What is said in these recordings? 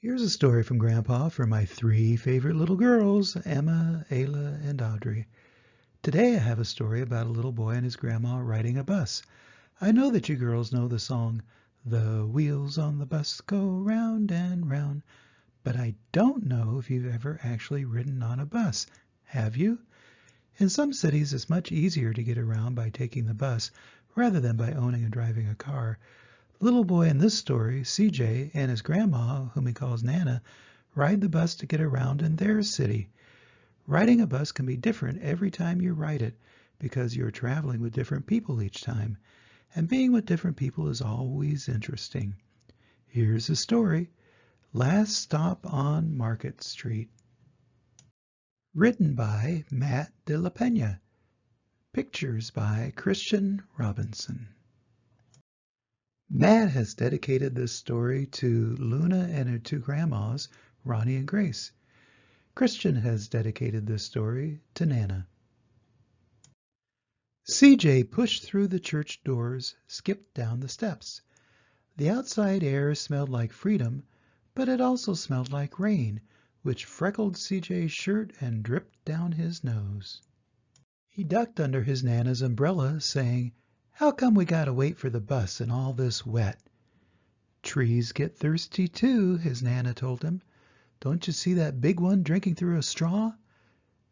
Here's a story from Grandpa for my three favorite little girls, Emma, Ayla, and Audrey. Today I have a story about a little boy and his grandma riding a bus. I know that you girls know the song, "The wheels on the bus go round and round," but I don't know if you've ever actually ridden on a bus. Have you? In some cities, it's much easier to get around by taking the bus rather than by owning and driving a car. The little boy in this story, CJ, and his grandma, whom he calls Nana, ride the bus to get around in their city. Riding a bus can be different every time you ride it because you're traveling with different people each time. And being with different people is always interesting. Here's the story. Last Stop on Market Street. Written by Matt de la Pena. Pictures by Christian Robinson. Matt has dedicated this story to Luna and her two grandmas, Ronnie and Grace. Christian has dedicated this story to Nana. CJ pushed through the church doors, skipped down the steps. The outside air smelled like freedom, but it also smelled like rain, which freckled CJ's shirt and dripped down his nose. He ducked under his Nana's umbrella, saying, "How come we gotta wait for the bus in all this wet?" "Trees get thirsty too," his Nana told him. "Don't you see that big one drinking through a straw?"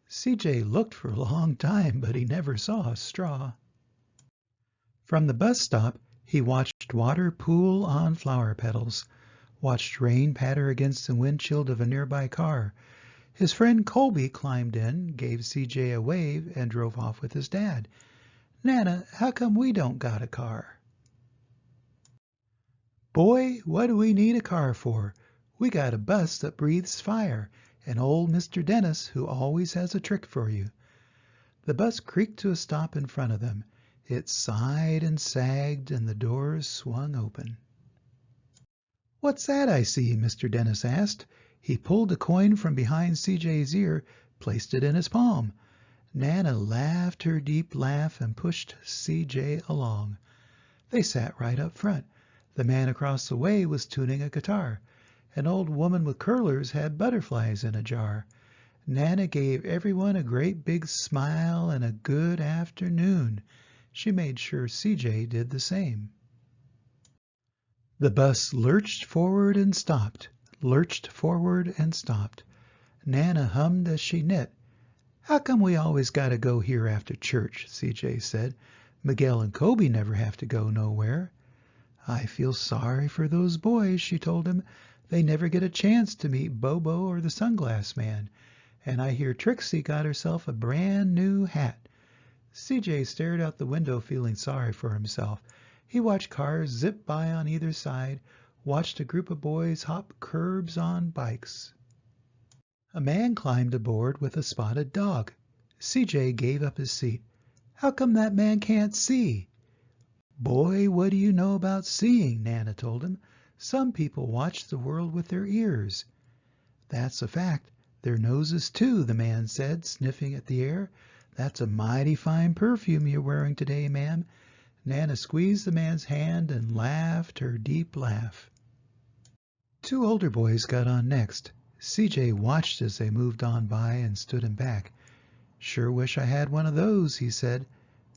CJ looked for a long time, but he never saw a straw. From the bus stop, he watched water pool on flower petals, watched rain patter against the windshield of a nearby car. His friend Colby climbed in, gave CJ a wave, and drove off with his dad. "Nana, how come we don't got a car?" "Boy, what do we need a car for? We got a bus that breathes fire, and old Mr. Dennis, who always has a trick for you." The bus creaked to a stop in front of them. It sighed and sagged, and the doors swung open. "What's that I see?" Mr. Dennis asked. He pulled a coin from behind CJ's ear, placed it in his palm. Nana laughed her deep laugh and pushed CJ along. They sat right up front. The man across the way was tuning a guitar. An old woman with curlers had butterflies in a jar. Nana gave everyone a great big smile and a good afternoon. She made sure CJ did the same. The bus lurched forward and stopped, lurched forward and stopped. Nana hummed as she knit. "How come we always got to go here after church?" CJ said. "Miguel and Kobe never have to go nowhere." "I feel sorry for those boys," she told him. "They never get a chance to meet Bobo or the Sunglass Man. And I hear Trixie got herself a brand new hat." CJ stared out the window feeling sorry for himself. He watched cars zip by on either side, watched a group of boys hop curbs on bikes. A man climbed aboard with a spotted dog. CJ gave up his seat. "How come that man can't see?" "Boy, what do you know about seeing?" Nana told him. "Some people watch the world with their ears." "That's a fact. Their noses, too," the man said, sniffing at the air. "That's a mighty fine perfume you're wearing today, ma'am." Nana squeezed the man's hand and laughed her deep laugh. Two older boys got on next. CJ watched as they moved on by and stood him back. "Sure wish I had one of those," he said.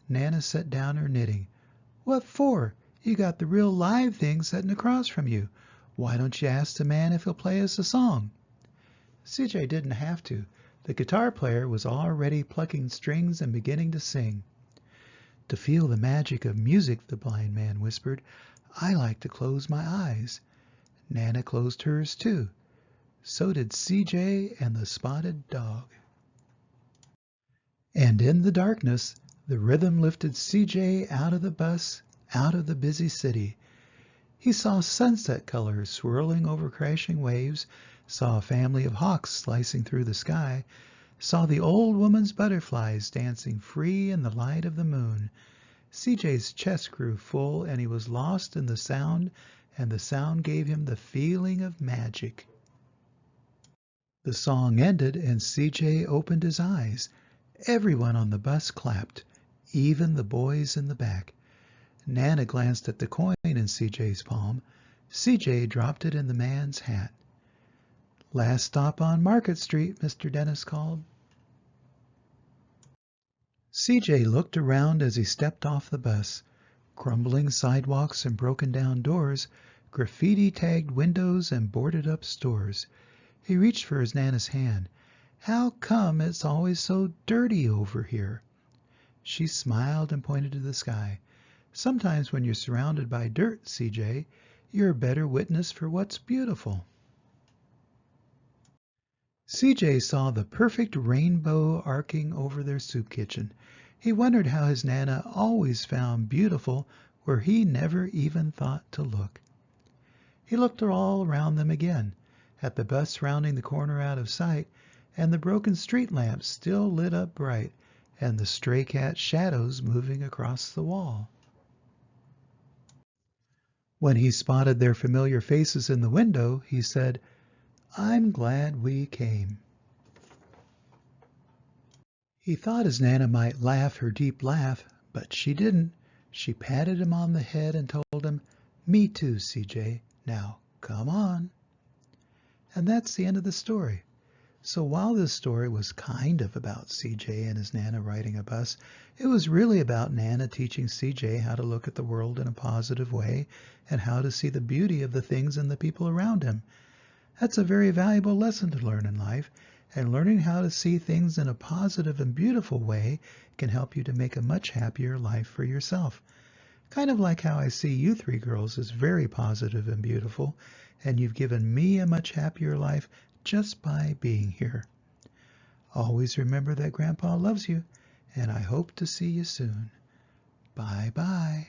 Nana set down her knitting. "What for? You got the real live thing sitting across from you. Why don't you ask the man if he'll play us a song?" CJ didn't have to. The guitar player was already plucking strings and beginning to sing. "To feel the magic of music," the blind man whispered, "I like to close my eyes." Nana closed hers too. So did CJ and the spotted dog. And in the darkness, the rhythm lifted CJ out of the bus, out of the busy city. He saw sunset colors swirling over crashing waves, saw a family of hawks slicing through the sky, saw the old woman's butterflies dancing free in the light of the moon. CJ's chest grew full, and he was lost in the sound, and the sound gave him the feeling of magic. The song ended, and CJ opened his eyes. Everyone on the bus clapped, even the boys in the back. Nana glanced at the coin in CJ's palm. CJ dropped it in the man's hat. Last stop on Market Street, Mr. Dennis called. CJ looked around as he stepped off the bus. Crumbling sidewalks and broken down doors, graffiti-tagged windows and boarded-up stores. He reached for his Nana's hand. "How come it's always so dirty over here?" She smiled and pointed to the sky. "Sometimes when you're surrounded by dirt, CJ, you're a better witness for what's beautiful." CJ saw the perfect rainbow arcing over their soup kitchen. He wondered how his Nana always found beautiful where he never even thought to look. He looked all around them again, at the bus rounding the corner out of sight, and the broken street lamps still lit up bright, and the stray cat shadows moving across the wall. When he spotted their familiar faces in the window, he said, "I'm glad we came." He thought his Nana might laugh her deep laugh, but she didn't. She patted him on the head and told him, "Me too, CJ. Now, come on." And that's the end of the story. So while this story was kind of about CJ and his Nana riding a bus, it was really about Nana teaching CJ how to look at the world in a positive way and how to see the beauty of the things and the people around him. That's a very valuable lesson to learn in life, and learning how to see things in a positive and beautiful way can help you to make a much happier life for yourself. Kind of like how I see you three girls as very positive and beautiful, and you've given me a much happier life just by being here. Always remember that Grandpa loves you, and I hope to see you soon. Bye-bye.